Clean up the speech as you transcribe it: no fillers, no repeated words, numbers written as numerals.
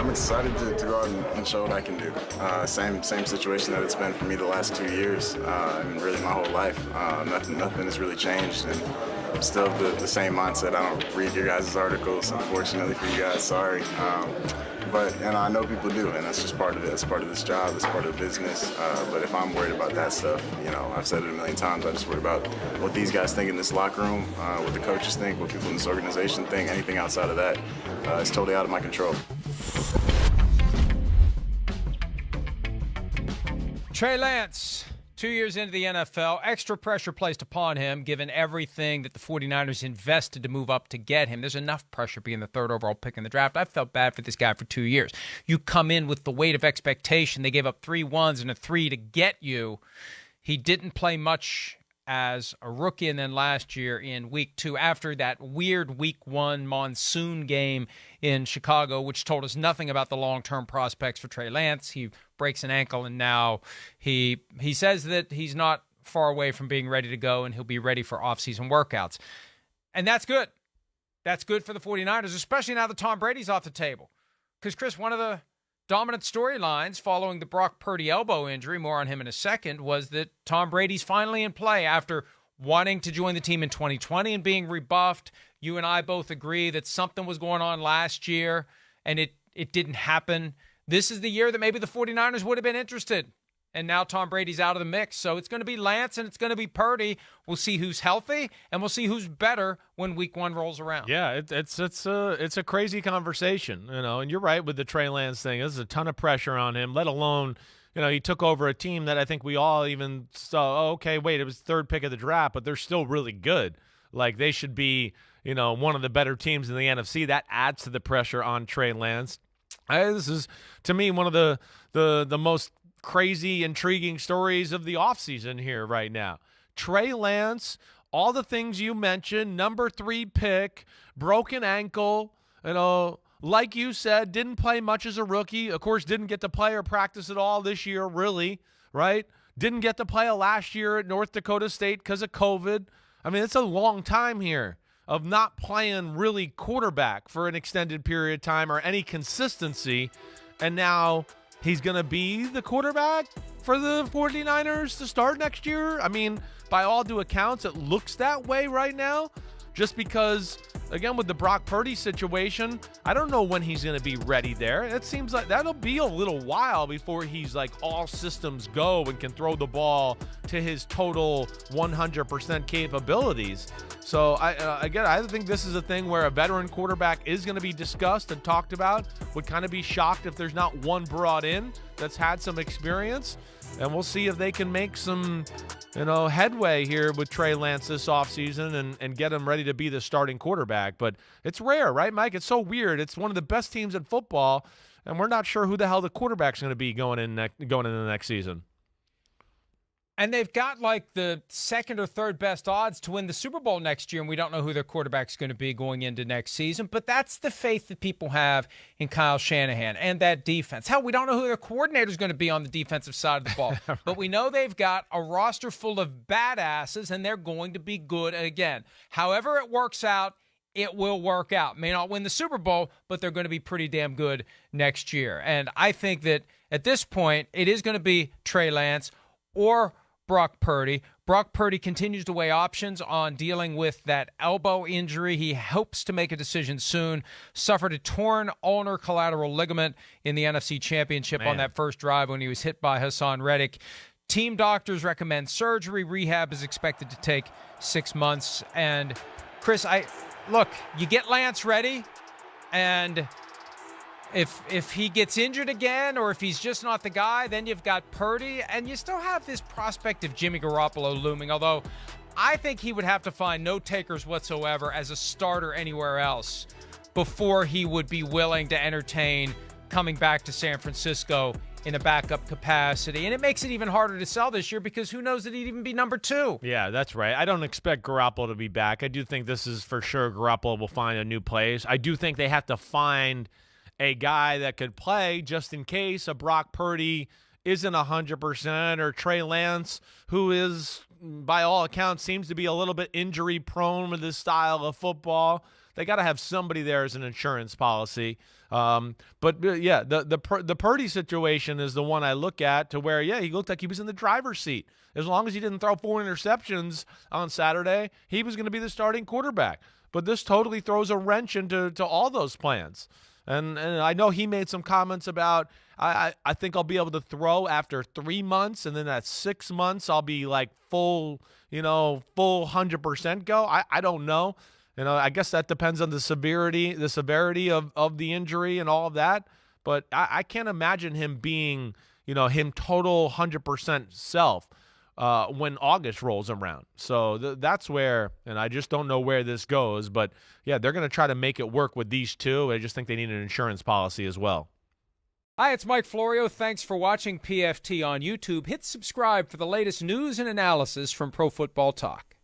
I'm excited to go out and show what I can do. Same situation that it's been for me the last 2 years, and really my whole life. Nothing has really changed, and still the same mindset. I don't read your guys' articles, unfortunately for you guys. Sorry. And I know people do, and that's just part of it. It's part of this job. It's part of the business. But if I'm worried about that stuff, I've said it a million times. I just worry about what these guys think in this locker room, what the coaches think, what people in this organization think. Anything outside of that is totally out of my control. Trey Lance, 2 years into the NFL, extra pressure placed upon him given everything that the 49ers invested to move up to get him. There's enough pressure being the third overall pick in the draft. I felt bad for this guy for 2 years. You come in with the weight of expectation. They gave up 3 1s and a 3 to get you. He didn't play much as a rookie, and then last year in week 2, after that weird week 1 monsoon game in Chicago, which told us nothing about the long-term prospects for Trey Lance. He breaks an ankle, and now he says that he's not far away from being ready to go, and he'll be ready for off-season workouts. And that's good. That's good for the 49ers, especially now that Tom Brady's off the table. Because, Chris, one of the dominant storylines following the Brock Purdy elbow injury, more on him in a second, was that Tom Brady's finally in play after wanting to join the team in 2020 and being rebuffed. You and I both agree that something was going on last year, and it didn't happen. This is the year that maybe the 49ers would have been interested. And now Tom Brady's out of the mix. So it's going to be Lance and it's going to be Purdy. We'll see who's healthy and we'll see who's better when week 1 rolls around. Yeah, it's a crazy conversation, and you're right with the Trey Lance thing. There's a ton of pressure on him, let alone, he took over a team that I think we all even saw, okay, wait, it was third pick of the draft, but they're still really good. Like they should be, one of the better teams in the NFC. That adds to the pressure on Trey Lance. This is, to me, one of the most crazy, intriguing stories of the offseason here right now. Trey Lance, all the things you mentioned, number 3 pick, broken ankle, like you said, didn't play much as a rookie. Of course, didn't get to play or practice at all this year, really, right? Didn't get to play last year at North Dakota State because of COVID. I mean, it's a long time here of not playing really quarterback for an extended period of time or any consistency, and now he's going to be the quarterback for the 49ers to start next year? I mean, by all due accounts, it looks that way right now. Just because, again, with the Brock Purdy situation, I don't know when he's going to be ready there. It seems like that'll be a little while before he's like all systems go and can throw the ball to his total 100% capabilities. So, I think this is a thing where a veteran quarterback is going to be discussed and talked about. Would kind of be shocked if there's not one brought in that's had some experience. And we'll see if they can make some, headway here with Trey Lance this offseason and get him ready to be the starting quarterback. But it's rare, right, Mike? It's so weird. It's one of the best teams in football, and we're not sure who the hell the quarterback's going to be going into the next season. And they've got like the second or third best odds to win the Super Bowl next year, and we don't know who their quarterback's going to be going into next season. But that's the faith that people have in Kyle Shanahan and that defense. Hell, we don't know who their coordinator's going to be on the defensive side of the ball. Right. But we know they've got a roster full of badasses, and they're going to be good again. However it works out, it will work out. May not win the Super Bowl, but they're going to be pretty damn good next year. And I think that at this point, it is going to be Trey Lance or Brock Purdy. Brock Purdy continues to weigh options on dealing with that elbow injury. He hopes to make a decision soon. Suffered a torn ulnar collateral ligament in the NFC Championship on that first drive when he was hit by Hassan Reddick. Team doctors recommend surgery. Rehab is expected to take 6 months. And Chris, you get Lance ready, and if he gets injured again or if he's just not the guy, then you've got Purdy, and you still have this prospect of Jimmy Garoppolo looming, although I think he would have to find no takers whatsoever as a starter anywhere else before he would be willing to entertain coming back to San Francisco in a backup capacity. And it makes it even harder to sell this year because who knows that he'd even be number 2. Yeah, that's right. I don't expect Garoppolo to be back. I do think this is for sure Garoppolo will find a new place. I do think they have to find a guy that could play just in case a Brock Purdy isn't 100%, or Trey Lance, who is, by all accounts, seems to be a little bit injury prone with his style of football. they got to have somebody there as an insurance policy. Yeah, the Purdy situation is the one I look at to where, yeah, he looked like he was in the driver's seat. As long as he didn't throw 4 interceptions on Saturday, he was going to be the starting quarterback. But this totally throws a wrench into all those plans. And I know he made some comments about, I think I'll be able to throw after 3 months, and then at 6 months I'll be like full 100% go. I don't know. I guess that depends on the severity of the injury and all of that. But I can't imagine him being, him total 100% self when August rolls around. So that's where, and I just don't know where this goes. But, yeah, they're going to try to make it work with these two. I just think they need an insurance policy as well. Hi, it's Mike Florio. Thanks for watching PFT on YouTube. Hit subscribe for the latest news and analysis from Pro Football Talk.